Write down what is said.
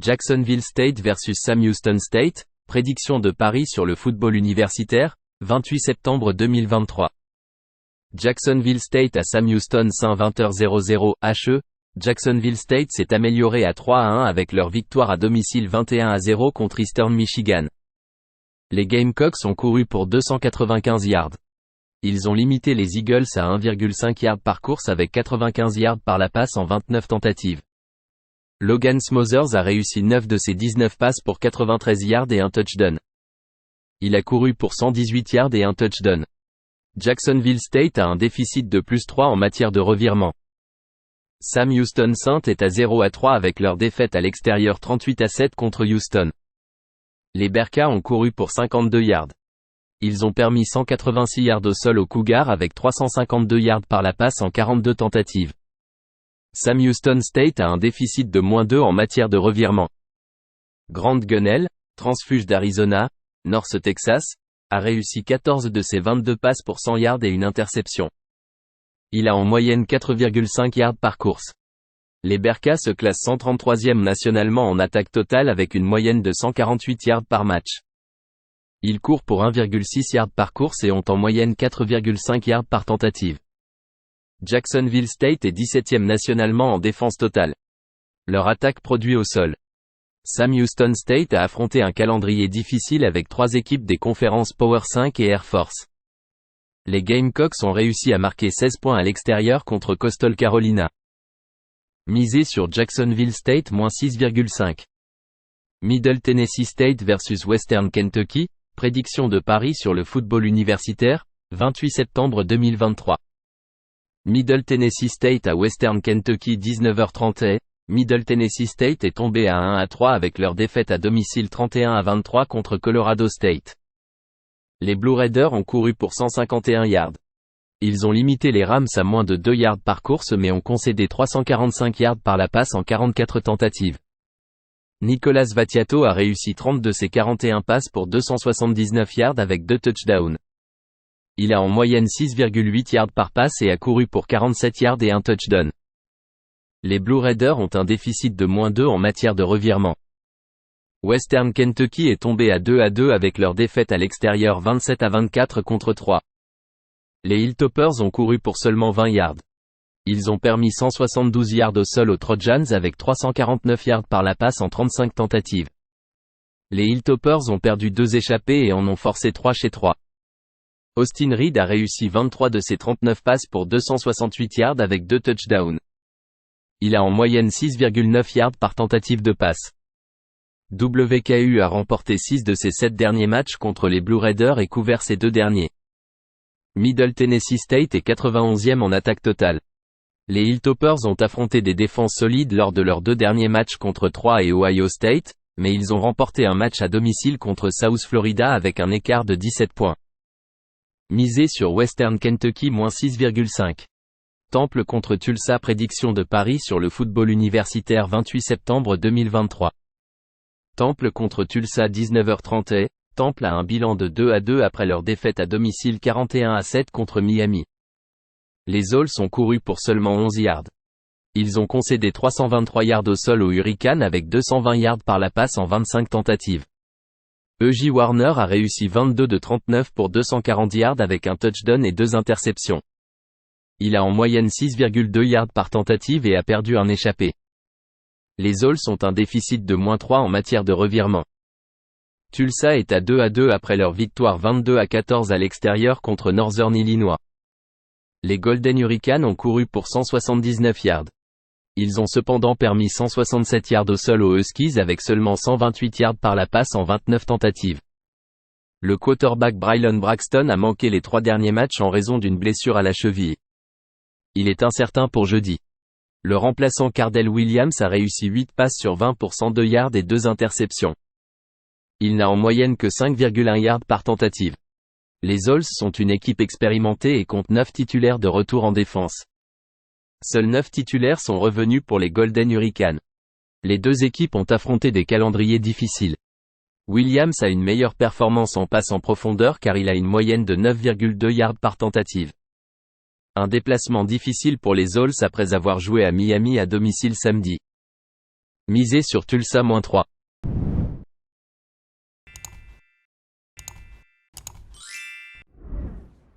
Jacksonville State vs Sam Houston State, prédiction de Paris sur le football universitaire, 28 septembre 2023. Jacksonville State à Sam Houston St 20h00 HE. Jacksonville State s'est amélioré à 3-1 avec leur victoire à domicile 21-0 contre Eastern Michigan. Les Gamecocks ont couru pour 295 yards. Ils ont limité les Eagles à 1,5 yards par course avec 95 yards par la passe en 29 tentatives. Logan Smothers a réussi 9 de ses 19 passes pour 93 yards et un touchdown. Il a couru pour 118 yards et un touchdown. Jacksonville State a un déficit de +3 en matière de revirement. Sam Houston St est à 0-3 avec leur défaite à l'extérieur 38-7 contre Houston. Les Bearcats ont couru pour 52 yards. Ils ont permis 186 yards au sol aux Cougars avec 352 yards par la passe en 42 tentatives. Sam Houston State a un déficit de -2 en matière de revirement. Grant Gunnell, transfuge d'Arizona, North Texas, a réussi 14 de ses 22 passes pour 100 yards et une interception. Il a en moyenne 4,5 yards par course. Les Bearcats se classent 133e nationalement en attaque totale avec une moyenne de 148 yards par match. Ils courent pour 1,6 yards par course et ont en moyenne 4,5 yards par tentative. Jacksonville State est 17e nationalement en défense totale. Leur attaque produit au sol. Sam Houston State a affronté un calendrier difficile avec 3 équipes des conférences Power 5 et Air Force. Les Gamecocks ont réussi à marquer 16 points à l'extérieur contre Coastal Carolina. Misé sur Jacksonville State -6,5. Middle Tennessee State vs Western Kentucky, prédiction de Paris sur le football universitaire, 28 septembre 2023. Middle Tennessee State à Western Kentucky 19h30. Middle Tennessee State est tombé à 1-3 avec leur défaite à domicile 31-23 contre Colorado State. Les Blue Raiders ont couru pour 151 yards. Ils ont limité les Rams à moins de 2 yards par course mais ont concédé 345 yards par la passe en 44 tentatives. Nicolas Vattiato a réussi 30 de ses 41 passes pour 279 yards avec 2 touchdowns. Il a en moyenne 6,8 yards par passe et a couru pour 47 yards et un touchdown. Les Blue Raiders ont un déficit de -2 en matière de revirement. Western Kentucky est tombé à 2-2 avec leur défaite à l'extérieur 27-24 contre 3. Les Hilltoppers ont couru pour seulement 20 yards. Ils ont permis 172 yards au sol aux Trojans avec 349 yards par la passe en 35 tentatives. Les Hilltoppers ont perdu 2 échappées et en ont forcé 3 chez 3. Austin Reed a réussi 23 de ses 39 passes pour 268 yards avec 2 touchdowns. Il a en moyenne 6,9 yards par tentative de passe. WKU a remporté 6 de ses 7 derniers matchs contre les Blue Raiders et couvert ses 2 derniers. Middle Tennessee State est 91e en attaque totale. Les Hilltoppers ont affronté des défenses solides lors de leurs 2 derniers matchs contre 3 et Ohio State, mais ils ont remporté un match à domicile contre South Florida avec un écart de 17 points. Misé sur Western Kentucky -6,5. Temple contre Tulsa, prédiction de Paris sur le football universitaire 28 septembre 2023. Temple contre Tulsa 19h30. Temple a un bilan de 2-2 après leur défaite à domicile 41-7 contre Miami. Les Owls ont couru pour seulement 11 yards. Ils ont concédé 323 yards au sol aux Hurricanes avec 220 yards par la passe en 25 tentatives. E.J. Warner a réussi 22 de 39 pour 240 yards avec un touchdown et 2 interceptions. Il a en moyenne 6,2 yards par tentative et a perdu un échappé. Les Owls ont un déficit de -3 en matière de revirement. Tulsa est à 2-2 après leur victoire 22-14 à l'extérieur contre Northern Illinois. Les Golden Hurricanes ont couru pour 179 yards. Ils ont cependant permis 167 yards au sol aux Huskies avec seulement 128 yards par la passe en 29 tentatives. Le quarterback Braylon Braxton a manqué les 3 derniers matchs en raison d'une blessure à la cheville. Il est incertain pour jeudi. Le remplaçant Cardell Williams a réussi 8 passes sur 20 pour 102 yards et 2 interceptions. Il n'a en moyenne que 5,1 yards par tentative. Les Owls sont une équipe expérimentée et comptent 9 titulaires de retour en défense. Seuls 9 titulaires sont revenus pour les Golden Hurricanes. Les 2 équipes ont affronté des calendriers difficiles. Williams a une meilleure performance en passe en profondeur car il a une moyenne de 9,2 yards par tentative. Un déplacement difficile pour les Owls après avoir joué à Miami à domicile samedi. Misez sur Tulsa -3.